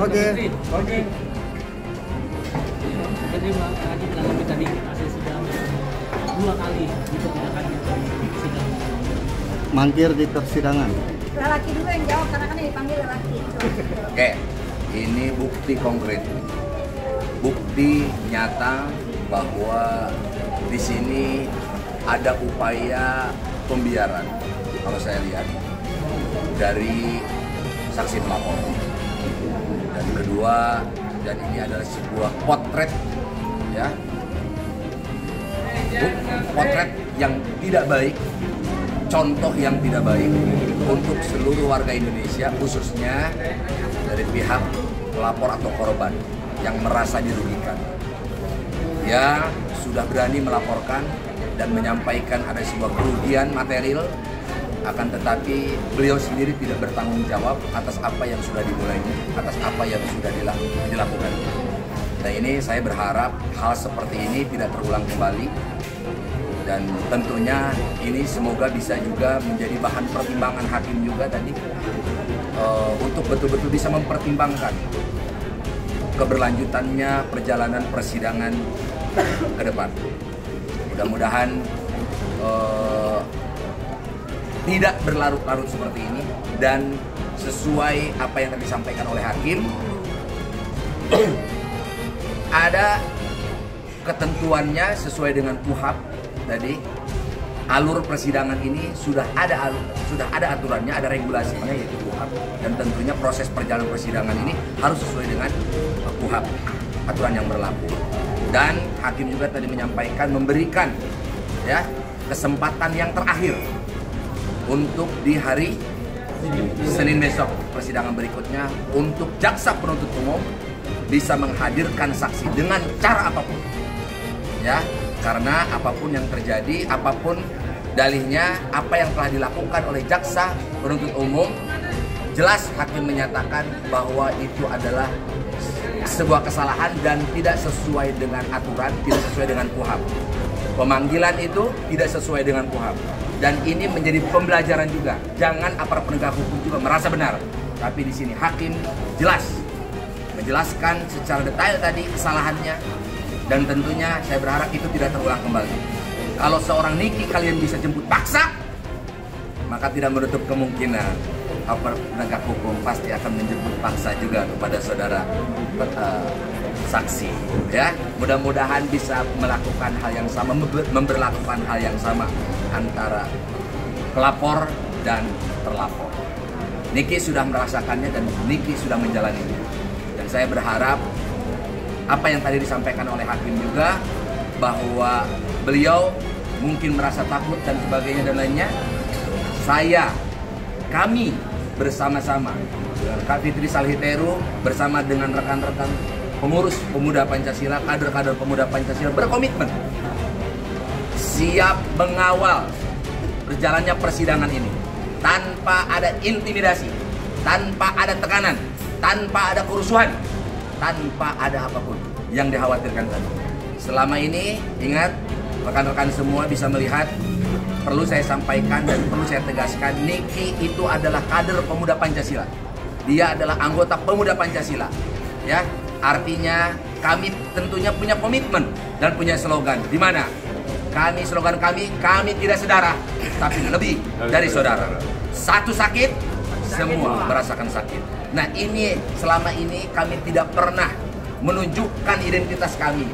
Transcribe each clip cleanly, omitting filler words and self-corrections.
Oke. Oke. Jadi lagi menanggapi tadi hasil sidang 2 kali dipertidakan di sidang. Mangkir di persidangan. Lelaki dulu yang jawab karena kan yang dipanggil lelaki. Oke, ini bukti konkret, bukti nyata bahwa di sini ada upaya pembiaran. Kalau saya lihat dari saksi pelapor, dan kedua, dan ini adalah sebuah potret, ya, potret yang tidak baik, contoh yang tidak baik untuk seluruh warga Indonesia, khususnya dari pihak pelapor atau korban yang merasa dirugikan. Dia sudah berani melaporkan dan menyampaikan ada sebuah kerugian material, akan tetapi beliau sendiri tidak bertanggung jawab atas apa yang sudah dimulainya, atas apa yang sudah dilakukan. Nah, ini saya berharap hal seperti ini tidak terulang kembali, dan tentunya ini semoga bisa juga menjadi bahan pertimbangan hakim juga tadi untuk betul-betul bisa mempertimbangkan keberlanjutannya perjalanan persidangan ke depan. Mudah-mudahan tidak berlarut-larut seperti ini, dan sesuai apa yang tadi disampaikan oleh hakim, ada ketentuannya sesuai dengan KUHP tadi. Alur persidangan ini sudah ada aturannya, ada regulasinya yaitu KUHP, dan tentunya proses perjalanan persidangan ini harus sesuai dengan KUHP, aturan yang berlaku. Dan hakim juga tadi menyampaikan, memberikan ya kesempatan yang terakhir untuk di hari Senin besok persidangan berikutnya untuk jaksa penuntut umum bisa menghadirkan saksi dengan cara apapun, ya, karena apapun yang terjadi, apapun dalihnya, apa yang telah dilakukan oleh jaksa penuntut umum, jelas hakim menyatakan bahwa itu adalah sebuah kesalahan dan tidak sesuai dengan aturan, tidak sesuai dengan KUHP. Pemanggilan itu tidak sesuai dengan KUHP, dan ini menjadi pembelajaran juga. Jangan aparat penegak hukum juga merasa benar, tapi di sini hakim jelas menjelaskan secara detail tadi kesalahannya, dan tentunya saya berharap itu tidak terulang kembali. Kalau seorang Niki kalian bisa jemput paksa, maka tidak menutup kemungkinan aparat penegak hukum pasti akan menjemput paksa juga kepada saudara saksi, ya. Mudah-mudahan bisa melakukan hal yang sama, memberlakukan hal yang sama antara pelapor dan terlapor. Niki sudah merasakannya dan Niki sudah menjalaninya, dan saya berharap apa yang tadi disampaikan oleh hakim juga, bahwa beliau mungkin merasa takut dan sebagainya dan lainnya. Kami bersama-sama dengan Kak Fitri Salhiteru bersama dengan rekan-rekan pengurus pemuda Pancasila, kader-kader pemuda Pancasila berkomitmen siap mengawal berjalannya persidangan ini tanpa ada intimidasi, tanpa ada tekanan, tanpa ada kerusuhan, tanpa ada apapun yang dikhawatirkan tadi. Selama ini, ingat, rekan-rekan semua bisa melihat, perlu saya sampaikan dan perlu saya tegaskan, Niki itu adalah kader pemuda Pancasila. Dia adalah anggota pemuda Pancasila, ya. Artinya kami tentunya punya komitmen dan punya slogan, di mana slogan kami tidak sedarah, tapi lebih dari saudara. Satu sakit, semua merasakan sakit. Nah, ini selama ini kami tidak pernah menunjukkan identitas kami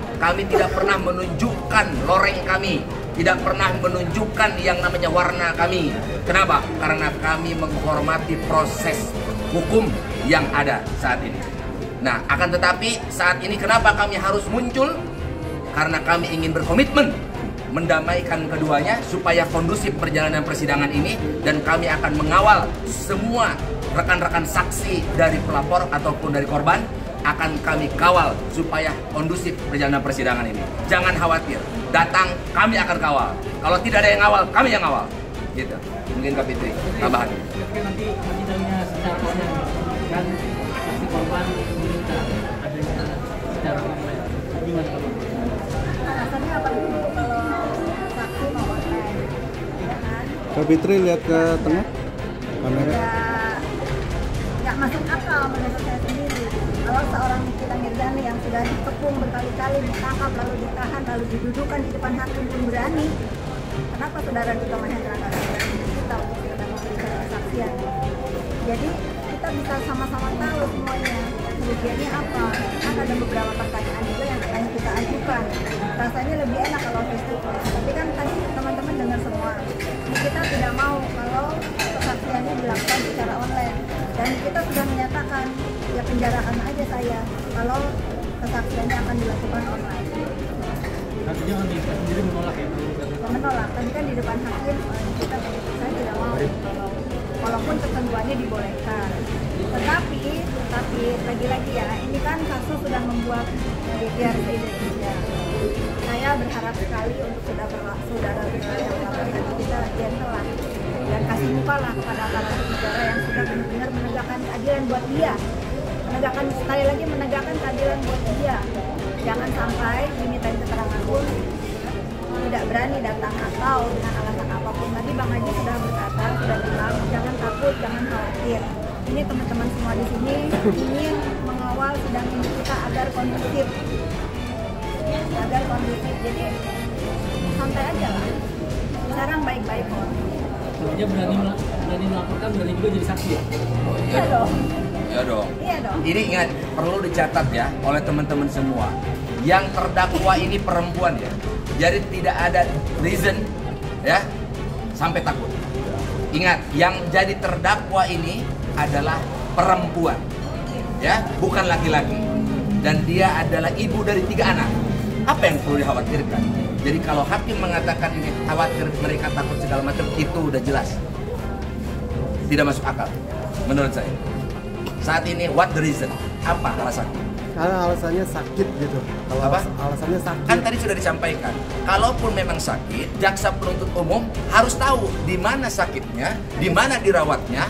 tidak pernah menunjukkan loreng kami, tidak pernah menunjukkan yang namanya warna kami. Kenapa? Karena kami menghormati proses hukum yang ada saat ini. Nah, akan tetapi saat ini kenapa kami harus muncul? Karena kami ingin berkomitmen mendamaikan keduanya supaya kondusif perjalanan persidangan ini, dan kami akan mengawal semua rekan-rekan saksi dari pelapor ataupun dari korban, akan kami kawal supaya kondusif perjalanan persidangan ini. Jangan khawatir, datang kami akan kawal. Kalau tidak ada yang ngawal, kami yang ngawal. Gitu. Mungkin Kak Fitri tambahan. Ketika nanti persidangannya secara online kan saksi korban meminta adanya secara online, gimana Pak? Alasannya apa dulu kalau saksi mau online? Ya kan? Kak Fitri lihat ke tengah kamera. Ya, nggak masuk akal menurut saya sendiri. Kalau seorang Nikita Mirzani yang sudah dikepung berkali-kali, ditangkap, lalu ditahan, lalu didudukan di depan hakim pun berani, kenapa saudara Dito Mahendra nggak berani kita untuk kita memberikan kesaksian? Jadi kita bisa sama-sama tahu semuanya kerugiannya apa. Kan ada beberapa pertanyaan juga yang akan kita ajukan. Rasanya lebih enak kalau face to face. Tapi kan tadi teman-teman dengar semua. Kita tidak mau kalau kesaksiannya dilakukan secara online. Dan kita sudah menyatakan, ya penjarakan aja saya kalau kesaksiannya akan dilakukan online. Artinya Nikita sendiri menolak ya? Menolak. Tadi kan di depan hakim kita saya tidak mau walaupun ketentuannya dibolehkan. Tetapi lagi-lagi ya, ini kan kasus sudah membuat geger di Indonesia. Saya berharap sekali untuk saudara yang melakukan kita gentle lah dan kasih muka lah kepada aparatur negara yang sudah benar-benar menegakkan keadilan buat dia. Menegakkan keadilan buat dia. Jangan sampai dimintain keterangan pun tidak berani datang atau dengan alasan apapun. Tadi Bang Haji sudah berkata, sudah bilang, jangan takut, jangan khawatir. Ini teman-teman semua di sini ingin mengawal sidang ini kita agar kondusif. Jadi santai aja lah. Sekarang baik-baik kok. Dia berani melaporkan, berani juga jadi saksi ya? Iya dong. Ya dong. Iya dong. Ini ingat, perlu dicatat ya oleh teman-teman semua. Yang terdakwa ini perempuan ya. Jadi tidak ada reason ya sampai takut. Ingat, yang jadi terdakwa ini adalah perempuan. Ya, bukan laki-laki. Dan dia adalah ibu dari 3 anak. Apa yang perlu dikhawatirkan? Jadi kalau hakim mengatakan ini khawatir mereka takut segala macam, itu udah jelas. Tidak masuk akal menurut saya. Saat ini what the reason? Apa alasannya? Karena alasannya sakit gitu. Kalau Apa? alasannya sakit. Kan tadi sudah disampaikan, kalaupun memang sakit, jaksa penuntut umum harus tahu di mana sakitnya, di mana dirawatnya,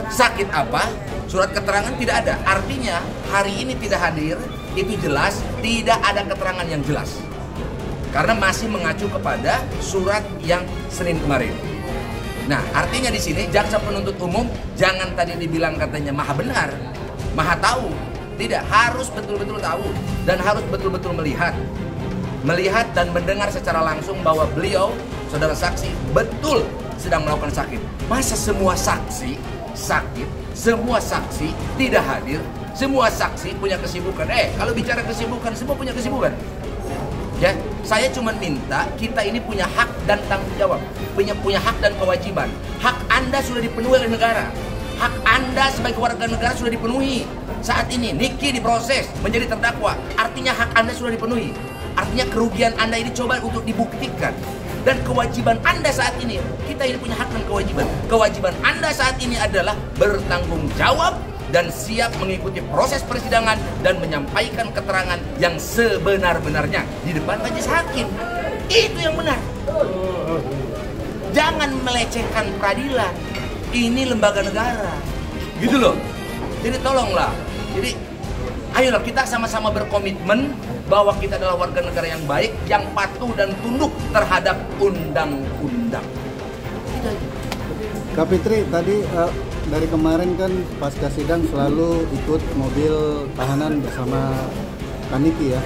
sakit apa, surat keterangan tidak ada. Artinya hari ini tidak hadir, itu jelas tidak ada keterangan yang jelas. Karena masih mengacu kepada surat yang Senin kemarin. Nah, artinya di sini jaksa penuntut umum jangan tadi dibilang katanya maha benar, maha tahu. Tidak, harus betul-betul tahu dan harus betul-betul melihat dan mendengar secara langsung bahwa beliau, saudara saksi, betul sedang melakukan sakit. Masa semua saksi sakit, semua saksi tidak hadir, semua saksi punya kesibukan. Kalau bicara kesibukan, semua punya kesibukan. Ya, saya cuma minta kita ini punya hak dan tanggung jawab, punya hak dan kewajiban. Hak Anda sudah dipenuhi oleh negara. Hak Anda sebagai warga negara sudah dipenuhi. Saat ini Niki diproses menjadi terdakwa, artinya hak Anda sudah dipenuhi. Artinya kerugian Anda ini coba untuk dibuktikan. Dan kewajiban Anda saat ini, kita ini punya hak dan kewajiban. Kewajiban Anda saat ini adalah bertanggung jawab dan siap mengikuti proses persidangan dan menyampaikan keterangan yang sebenar-benarnya di depan majelis hakim. Itu yang benar. Jangan melecehkan peradilan. Ini lembaga negara. Gitu loh. Jadi tolonglah. Jadi ayolah kita sama-sama berkomitmen bahwa kita adalah warga negara yang baik, yang patuh dan tunduk terhadap undang-undang. Kak Fitri, tadi dari kemarin kan pasca sidang selalu ikut mobil tahanan bersama Kak Niki ya.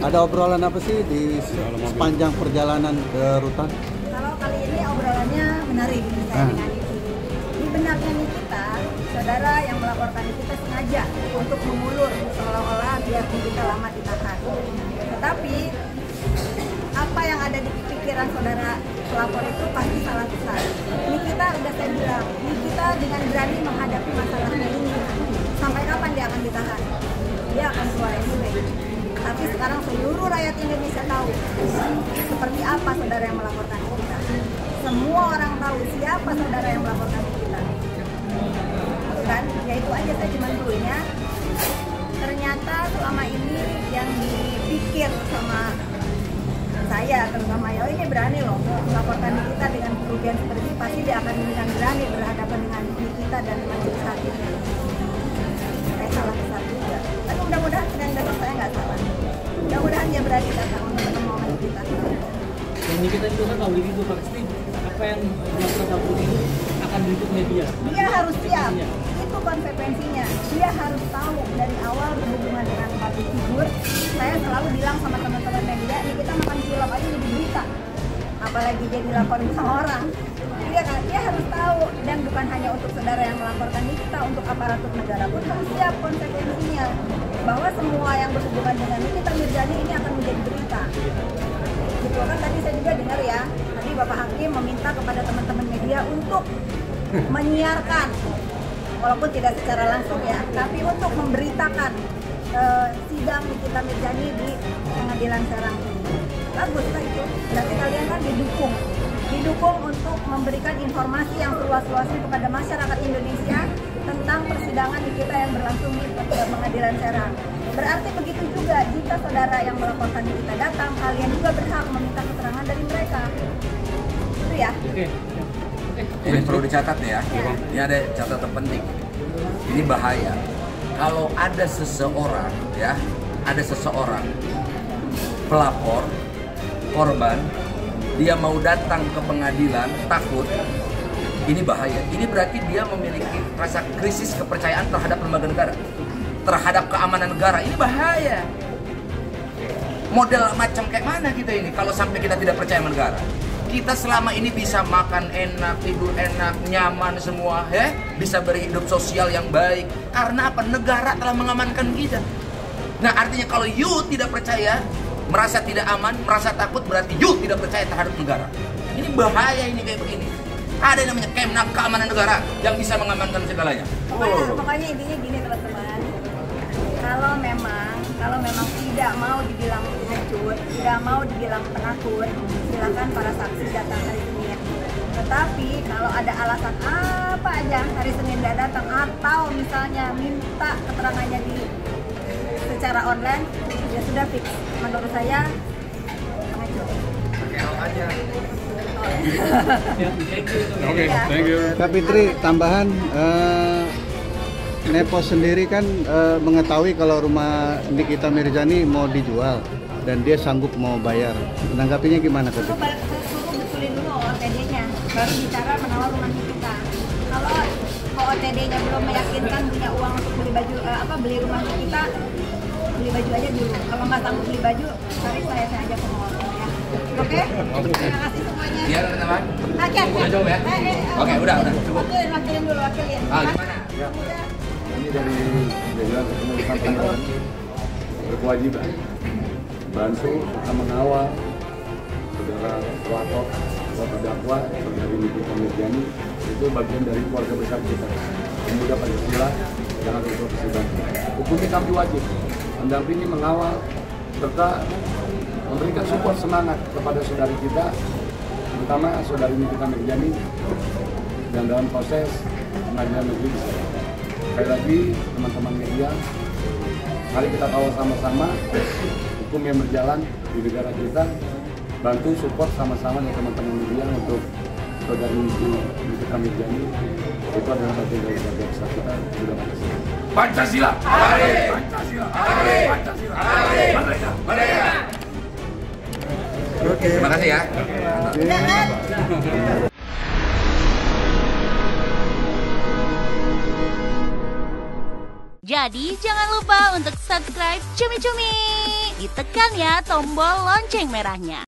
Ada obrolan apa sih di sepanjang perjalanan ke rutan? Kalau kali ini obrolannya menarik saya dengan Niki. Di benaknya Nikita, saudara yang melaporkan Nikita sengaja untuk mengulur seolah-olah biar Nikita lama ditahan. Tetapi apa yang ada di pikiran saudara pelapor itu pasti salah besar. Nikita udah saya bilang, Nikita dengan berani menghadapi masalahnya ini. Sampai kapan dia akan ditahan? Dia akan keluar anyway. Tapi sekarang seluruh rakyat Indonesia tahu seperti apa saudara yang melaporkan kita. Semua orang tahu siapa saudara yang melaporkan kita. Kan? Ya itu aja saya cuma dulunya. Ternyata selama ini yang dipikir sama saya, terutama ya ini berani loh melaporkan kita dengan kerugian seperti ini, pasti dia akan dengan berani berhadapan dengan kita dan majelis hakim. Saya salah besar juga. Tapi mudah-mudahan sedang besok saya nggak salah. Mudah-mudahan dia berani datang untuk ketemu sama kita. Dan Nikita juga kan tahu begitu pasti apa yang dilakukan Kapolri itu akan diliput media. Dia harus siap. Itu konsekuensinya. Dia harus tahu dari awal berhubungan dengan public figure. Saya selalu bilang sama teman-teman media, ini kita makan cilok aja jadi berita, apalagi dia dilaporin sama orang. Dia harus tahu, dan bukan hanya untuk saudara yang melaporkan kita, untuk aparatur negara pun harus siap konsekuensinya, bahwa semua yang berhubungan dengan Nikita Mirzani ini akan menjadi berita. Gitu kan, tadi saya juga dengar ya, tadi Bapak Hakim meminta kepada teman-teman media untuk menyiarkan, walaupun tidak secara langsung ya, tapi untuk memberitakan sidang Nikita Mirzani di Pengadilan Serang ini. Bagus lah itu, berarti kalian kan didukung untuk memberikan informasi yang seluas-luasnya kepada masyarakat Indonesia tentang persidangan Nikita yang berlangsung di Pengadilan Serang. Berarti begitu juga jika saudara yang melaporkan Nikita datang, kalian juga berhak meminta keterangan dari mereka. Itu ya. Ini perlu dicatat ya. Ini ada catatan penting. Ini bahaya. Kalau ada seseorang ya, pelapor, korban, dia mau datang ke pengadilan takut, ini bahaya. Ini berarti dia memiliki rasa krisis kepercayaan terhadap lembaga negara, terhadap keamanan negara. Ini bahaya. Model macam kayak mana kita ini kalau sampai kita tidak percaya sama negara? Kita selama ini bisa makan enak, tidur enak, nyaman semua, ya, bisa berhidup sosial yang baik. Karena apa? Negara telah mengamankan kita. Nah, artinya kalau you tidak percaya, merasa tidak aman, merasa takut, berarti you tidak percaya terhadap negara. Ini bahaya ini kayak begini. Ada yang namanya Kemnak Keamanan Negara yang bisa mengamankan segalanya. Pokoknya intinya gini teman-teman. Kalau memang tidak mau dibilang pengecut, tidak mau dibilang penakut, silakan para saksi datang hari Senin. Tetapi kalau ada alasan apa aja hari Senin tidak datang, atau misalnya minta keterangannya secara online, ya sudah fix. Menurut saya pengecut. Oke, thank you. Kak Fitri, tambahan, Nepos sendiri kan mengetahui kalau rumah Nikita Mirzani mau dijual dan dia sanggup mau bayar. Menanggapinya gimana Kak Fitri? Suruh betulin dulu OOTD-nya, baru bicara menawar rumah Nikita. Kalau OOTD-nya belum meyakinkan punya uang untuk beli baju, beli rumah Nikita, beli baju aja dulu. Kalau nggak sanggup beli baju, cari saya ajak ke mall ya. Oke? Terima kasih semuanya. Iya, teman-teman. Udah jawab ya? Oke, udah cukup. Wakilin dulu. Ah, gimana? Ya. Ini dari Jajaran Kepengurusan Pengadilan berkewajiban bantu serta mengawal saudara pelapor atau terdakwa saudari Nikita Mirzani, itu bagian dari keluarga besar kita. Pemuda Pancasila, jangan lupa persidangan. Hukumnya kami wajib mendampingi, mengawal serta memberikan support semangat kepada saudari kita, terutama saudari Nikita Mirzani, dan dalam proses pengadilan negeri di Serang. Sekali lagi teman-teman media, mari kita kawal sama-sama hukum yang berjalan di negara kita. Bantu support sama-sama dengan teman-teman media untuk saudari Nikita Mirzani. Itu adalah bagian dari keluarga besar kita. Sudah Pancasila. Pancasila. Pancasila. Merdeka. Merdeka. Oke. Terima kasih ya. Jadi jangan lupa untuk subscribe Cumi Cumi. Ditekan ya tombol lonceng merahnya.